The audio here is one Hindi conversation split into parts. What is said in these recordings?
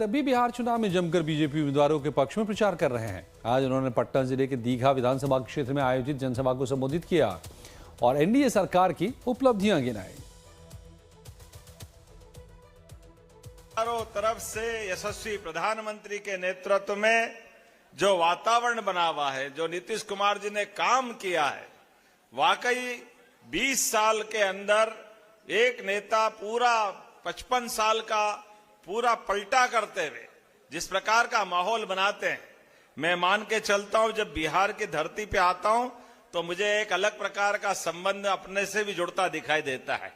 अभी बिहार चुनाव में जमकर बीजेपी उम्मीदवारों के पक्ष में प्रचार कर रहे हैं। आज उन्होंने पटना जिले के दीघा विधानसभा क्षेत्र में आयोजित जनसभा को संबोधित किया और एनडीए सरकार की उपलब्धियां गिनाई। चारों तरफ से यशस्वी प्रधानमंत्री के नेतृत्व में जो वातावरण बना हुआ है, जो नीतीश कुमार जी ने काम किया है, वाकई 20 साल के अंदर एक नेता पूरा 55 साल का पूरा पलटा करते हुए जिस प्रकार का माहौल बनाते हैं, मैं मान के चलता हूं जब बिहार की धरती पे आता हूं तो मुझे एक अलग प्रकार का संबंध अपने से भी जुड़ता दिखाई देता है।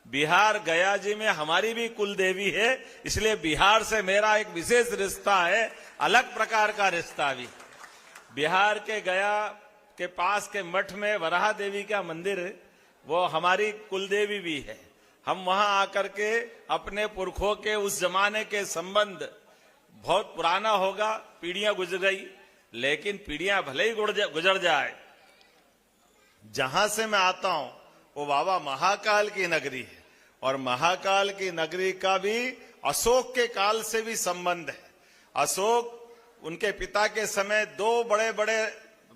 बिहार गया जी में हमारी भी कुल देवी है, इसलिए बिहार से मेरा एक विशेष रिश्ता है, अलग प्रकार का रिश्ता भी। बिहार के गया के पास के मठ में वराह देवी का मंदिर, वो हमारी कुल देवी भी है। हम वहां आकर के अपने पुरखों के उस जमाने के संबंध, बहुत पुराना होगा, पीढ़ियां गुजर गई, लेकिन पीढ़ियां भले ही गुजर जाए, जहां से मैं आता हूं वो बाबा महाकाल की नगरी है और महाकाल की नगरी का भी अशोक के काल से भी संबंध है। अशोक, उनके पिता के समय 2 बड़े बड़े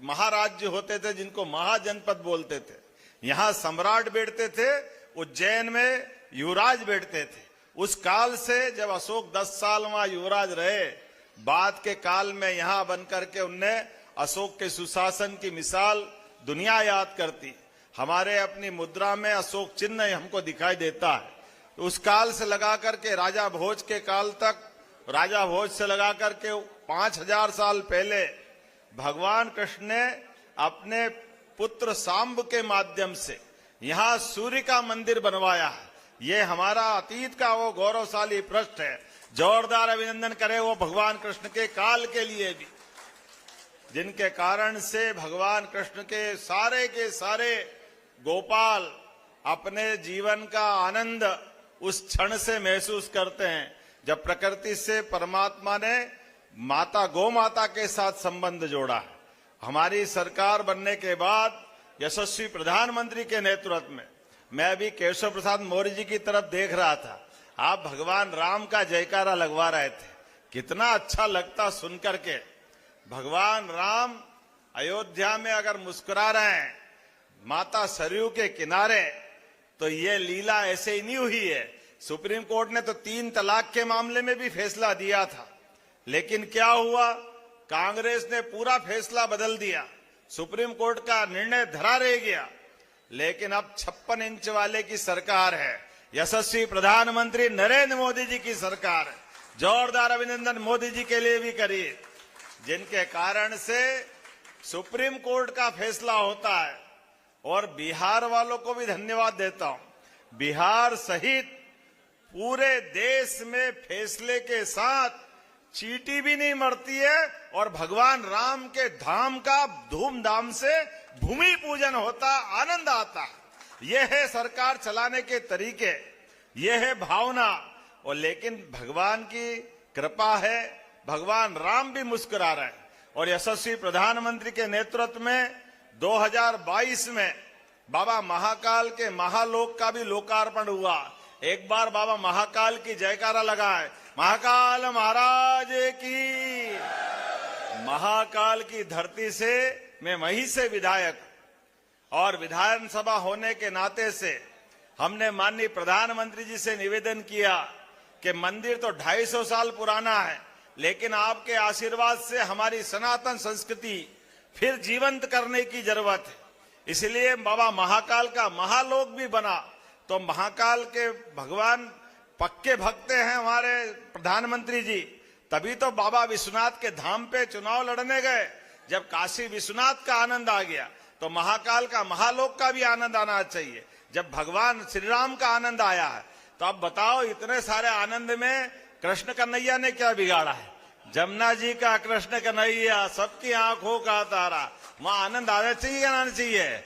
महाराज्य होते थे जिनको महाजनपद बोलते थे। यहां सम्राट बैठते थे, उज्जैन में युवराज बैठते थे। उस काल से जब अशोक 10 साल वहां युवराज रहे, बाद के काल में यहां बनकर के उनने अशोक के सुशासन की मिसाल दुनिया याद करती। हमारे अपनी मुद्रा में अशोक चिन्ह हमको दिखाई देता है। तो उस काल से लगा करके राजा भोज के काल तक, राजा भोज से लगा करके 5000 साल पहले भगवान कृष्ण ने अपने पुत्र सांब के माध्यम से यहाँ सूर्य का मंदिर बनवाया है। ये हमारा अतीत का वो गौरवशाली पृष्ठ है। जोरदार अभिनंदन करें वो भगवान कृष्ण के काल के लिए भी, जिनके कारण से भगवान कृष्ण के सारे गोपाल अपने जीवन का आनंद उस क्षण से महसूस करते हैं जब प्रकृति से परमात्मा ने माता गौ माता के साथ संबंध जोड़ा है। हमारी सरकार बनने के बाद यशस्वी प्रधानमंत्री के नेतृत्व में मैं अभी केशव प्रसाद मौर्य जी की तरफ देख रहा था। आप भगवान राम का जयकारा लगवा रहे थे, कितना अच्छा लगता सुनकर के। भगवान राम अयोध्या में अगर मुस्कुरा रहे हैं माता सरयू के किनारे, तो ये लीला ऐसे ही नहीं हुई है। सुप्रीम कोर्ट ने तो 3 तलाक के मामले में भी फैसला दिया था, लेकिन क्या हुआ, कांग्रेस ने पूरा फैसला बदल दिया, सुप्रीम कोर्ट का निर्णय धरा रह गया। लेकिन अब 56 इंच वाले की सरकार है, यशस्वी प्रधानमंत्री नरेंद्र मोदी जी की सरकार है। जोरदार अभिनंदन मोदी जी के लिए भी करिए, जिनके कारण से सुप्रीम कोर्ट का फैसला होता है। और बिहार वालों को भी धन्यवाद देता हूं। बिहार सहित पूरे देश में फैसले के साथ चींटी भी नहीं मरती है और भगवान राम के धाम का धूमधाम से भूमि पूजन होता, आनंद आता। यह है सरकार चलाने के तरीके, यह है भावना। और लेकिन भगवान की कृपा है, भगवान राम भी मुस्कुरा रहे हैं। और यशस्वी प्रधानमंत्री के नेतृत्व में 2022 में बाबा महाकाल के महालोक का भी लोकार्पण हुआ। एक बार बाबा महाकाल की जयकारा लगाए, महाकाल महाराज की। महाकाल की धरती से मैं वहीं से विधायक और विधानसभा होने के नाते से हमने माननीय प्रधानमंत्री जी से निवेदन किया कि मंदिर तो 250 साल पुराना है, लेकिन आपके आशीर्वाद से हमारी सनातन संस्कृति फिर जीवंत करने की जरूरत है। इसलिए बाबा महाकाल का महालोक भी बना। तो महाकाल के भगवान पक्के भक्त हैं हमारे प्रधानमंत्री जी, तभी तो बाबा विश्वनाथ के धाम पे चुनाव लड़ने गए। जब काशी विश्वनाथ का आनंद आ गया तो महाकाल का महालोक का भी आनंद आना चाहिए। जब भगवान श्री राम का आनंद आया है, तो अब बताओ इतने सारे आनंद में कृष्ण कन्हैया ने क्या बिगाड़ा है। जमुना जी का कृष्ण कन्हैया, सबकी आंखों का तारा, वहां आनंद आना चाहिए या आना चाहिए।